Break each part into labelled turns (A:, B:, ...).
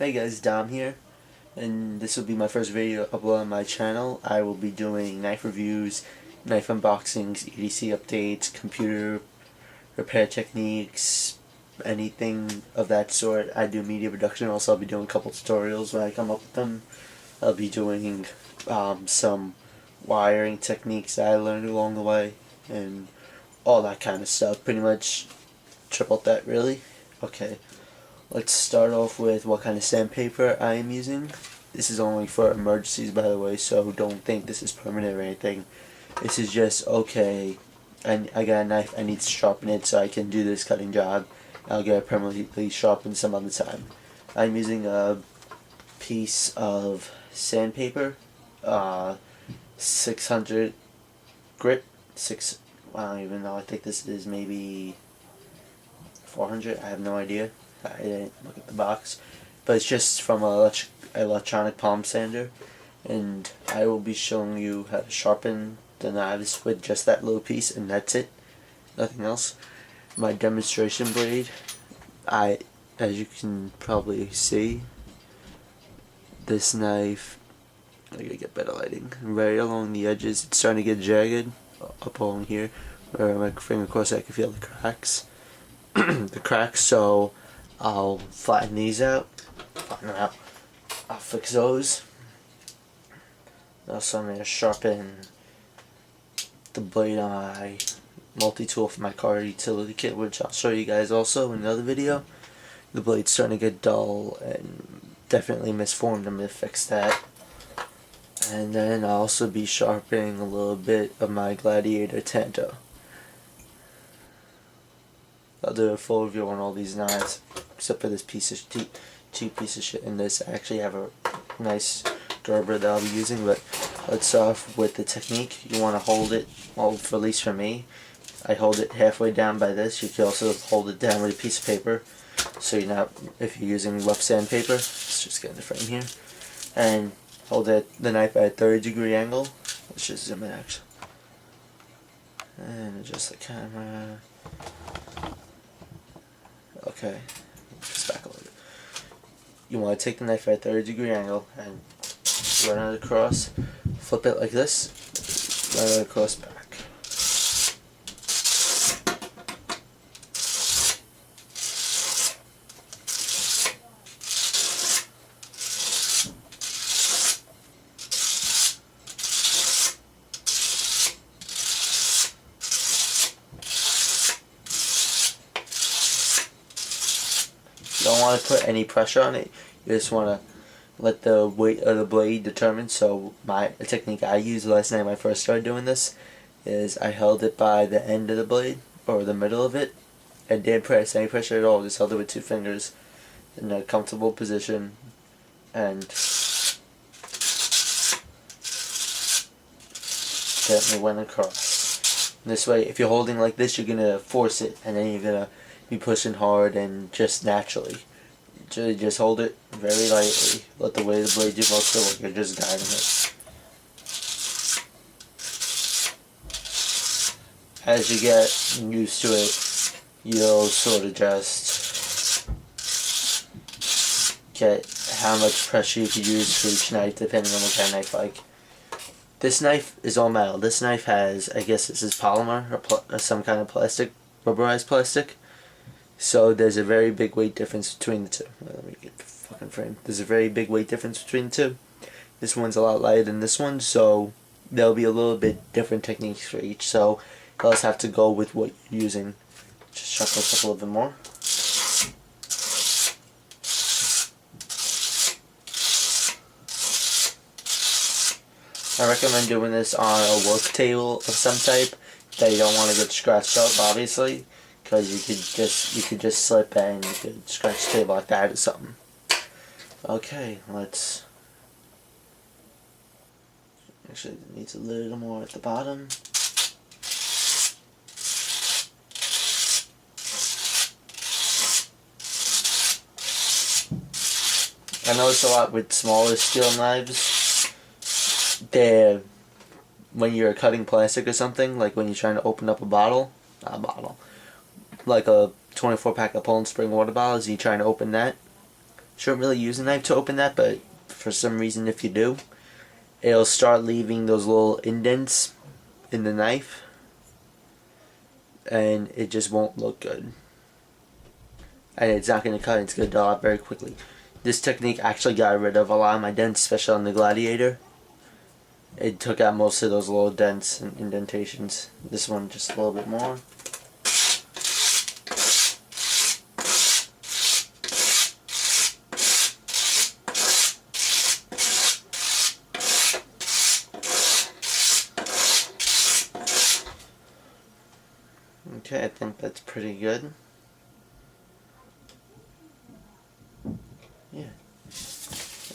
A: Hey guys, Dom here, and this will be my first video upload on my channel. I will be doing knife reviews, knife unboxings, EDC updates, computer repair techniques, anything of that sort. I do media production. Also, I'll be doing a couple tutorials when I come up with them. I'll be doing some wiring techniques that I learned along the way, and all that kind of stuff. Pretty much triple that, really. Okay. Let's start off with what kind of sandpaper I am using. This is only for emergencies, by the way, so don't think this is permanent or anything. This is just, okay, I got a knife, I need to sharpen it so I can do this cutting job. I'll get it permanently sharpened some other time. I'm using a piece of sandpaper, 600 grit, I don't even know, I think this is maybe 400, I have no idea. I didn't look at the box, but it's just from an electronic palm sander, and I will be showing you how to sharpen the knives with just that little piece, and that's it, nothing else. My demonstration blade, as you can probably see, this knife, I gotta get better lighting, right along the edges, it's starting to get jagged up along here, where my finger, of course, I can feel the cracks. The cracks, so I'll flatten these out, I'll fix those. Also, I'm going to sharpen the blade on my multi-tool for my car utility kit, which I'll show you guys also in another video. The blade's starting to get dull and definitely misformed. I'm going to fix that. And then I'll also be sharpening a little bit of my Gladiator Tanto. I'll do a full review on all these knives, except for this piece of two piece of shit in this. I actually have a nice Gerber that I'll be using, but let's start off with the technique. You want to hold it, well, at least for me, I hold it halfway down by this. You can also hold it down with a piece of paper, so you're not, if you're using rough sandpaper, let's just get in the frame here, and hold the knife at a 30-degree angle. Let's just zoom in actually, and adjust the camera. Okay, just back a little bit. You want to take the knife at a 30-degree angle and run it across, flip it like this, run it across back. You don't want to put any pressure on it. You just want to let the weight of the blade determine. So the technique I used last night when I first started doing this is I held it by the end of the blade, or the middle of it, and didn't press any pressure at all. Just held it with 2 fingers in a comfortable position and gently went across. This way, if you're holding like this, you're going to force it, and then you're going to be pushing hard and just naturally. Just hold it very lightly. Let the weight of the blade do most of the work. You're just guiding it. As you get used to it, you'll sort of just get how much pressure you can use for each knife depending on what kind of knife like. This knife is all metal. This knife has, I guess this is polymer or some kind of plastic, rubberized plastic. So there's a very big weight difference between the two. Let me get the fucking frame. There's a very big weight difference between the two. This one's a lot lighter than this one, so there'll be a little bit different techniques for each. So you'll just have to go with what you're using. Just sharpen this up a little bit more. I recommend doing this on a work table of some type that you don't want to get scratched up, obviously. Because you could just slip and you could scratch the table like that or something. Okay, let's. Actually, it needs a little more at the bottom. I notice a lot with smaller steel knives. When you're cutting plastic or something, like when you're trying to open up a bottle, not a bottle, like a 24 pack of Poland Spring water bottles, you trying to open that, Shouldn't really use a knife to open that, but for some reason if you do, it'll start leaving those little indents in the knife, and it just won't look good. And it's not going to cut, it's going to dull out very quickly. This technique actually got rid of a lot of my dents, especially on the Gladiator. It took out most of those little dents and indentations. This one just a little bit more. Okay, I think that's pretty good. Yeah.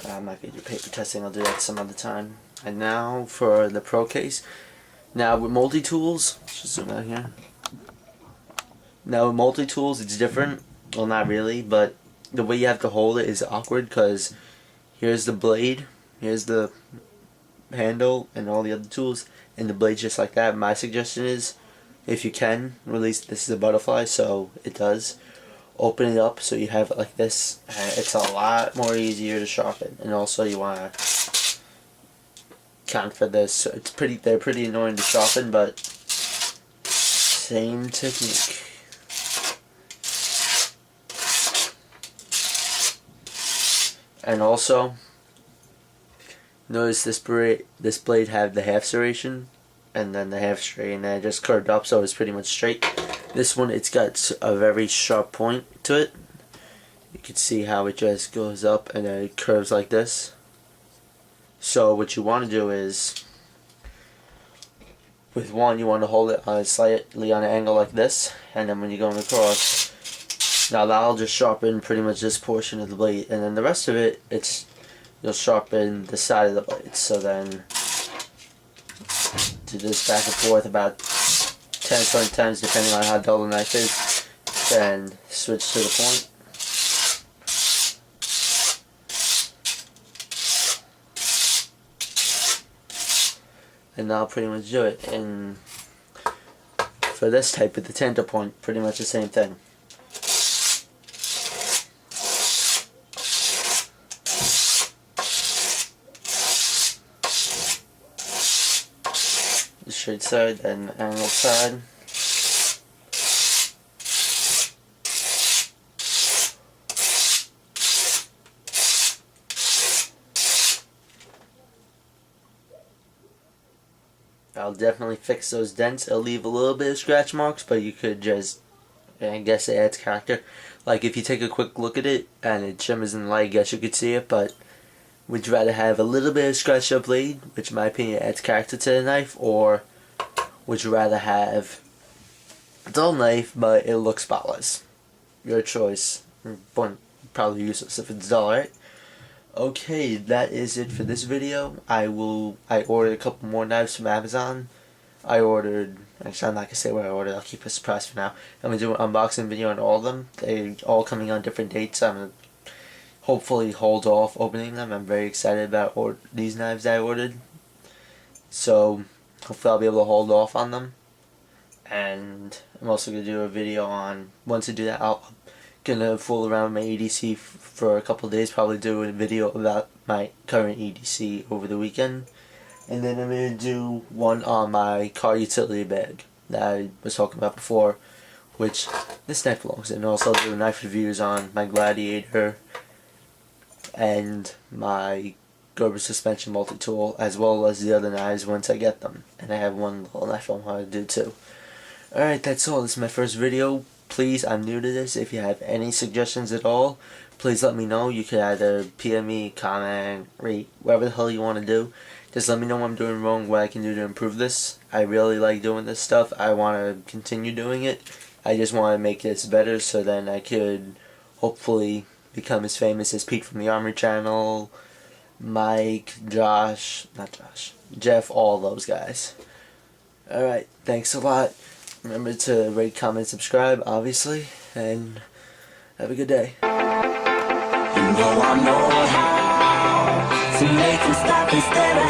A: I'm not going to do paper testing, I'll do that some other time. And now for the Pro case. Now with multi-tools, let's just zoom out here. Now with multi-tools it's different. Well, not really, but the way you have to hold it is awkward, because here's the blade, here's the handle and all the other tools, and the blade's just like that. My suggestion is, if you can, release, this is a butterfly, so it does. Open it up so you have it like this, and it's a lot more easier to sharpen. And also you want to count for this. So they're pretty annoying to sharpen, but same technique. And also notice this blade had the half serration and then the half straight, and then it just curved up, so it's pretty much straight. This one, it's got a very sharp point to it. You can see how it just goes up and then it curves like this. So what you want to do is, with one, you want to hold it on slightly on an angle like this, and then when you're going across, now that'll just sharpen pretty much this portion of the blade, and then the rest of it, you'll sharpen the side of the blade. So then do this back and forth about 10-20 times depending on how dull the knife is, then switch to the point. And that'll pretty much do it. And for this type with the tender point, pretty much the same thing. The straight side, then angled side. I'll definitely fix those dents. It'll leave a little bit of scratch marks, but you could just, I guess it adds character. Like if you take a quick look at it and it shimmers in the light, I guess you could see it, but would you rather have a little bit of scratched up blade, which in my opinion adds character to the knife, or would you rather have a dull knife but it looks spotless? Your choice. Probably useless if it's dull, right? Okay, that is it for this video. I ordered a couple more knives from Amazon. Actually I'm not going to say what I ordered, I'll keep a surprise for now. I'm going to do an unboxing video on all of them. They're all coming on different dates, so I'm going to hopefully hold off opening them. I'm very excited about these knives I ordered. So hopefully I'll be able to hold off on them. And I'm also going to do a video on, once I do that, I'm going to fool around with my EDC for a couple of days, probably do a video about my current EDC over the weekend. And then I'm going to do one on my car utility bag that I was talking about before, which this knife belongs in. And also do knife reviews on my Gladiator and my Gerber suspension multi-tool, as well as the other knives once I get them. And I have one little knife I want to do too. Alright, that's all. This is my first video. Please, I'm new to this. If you have any suggestions at all, please let me know. You could either PM me, comment, rate, whatever the hell you want to do. Just let me know what I'm doing wrong, what I can do to improve this. I really like doing this stuff. I want to continue doing it. I just want to make this better so then I could hopefully become as famous as Pete from the Armory channel, Mike, Jeff, all those guys. Alright, thanks a lot. Remember to rate, comment, subscribe, obviously, and have a good day.
B: You know I know how to make them stop and stare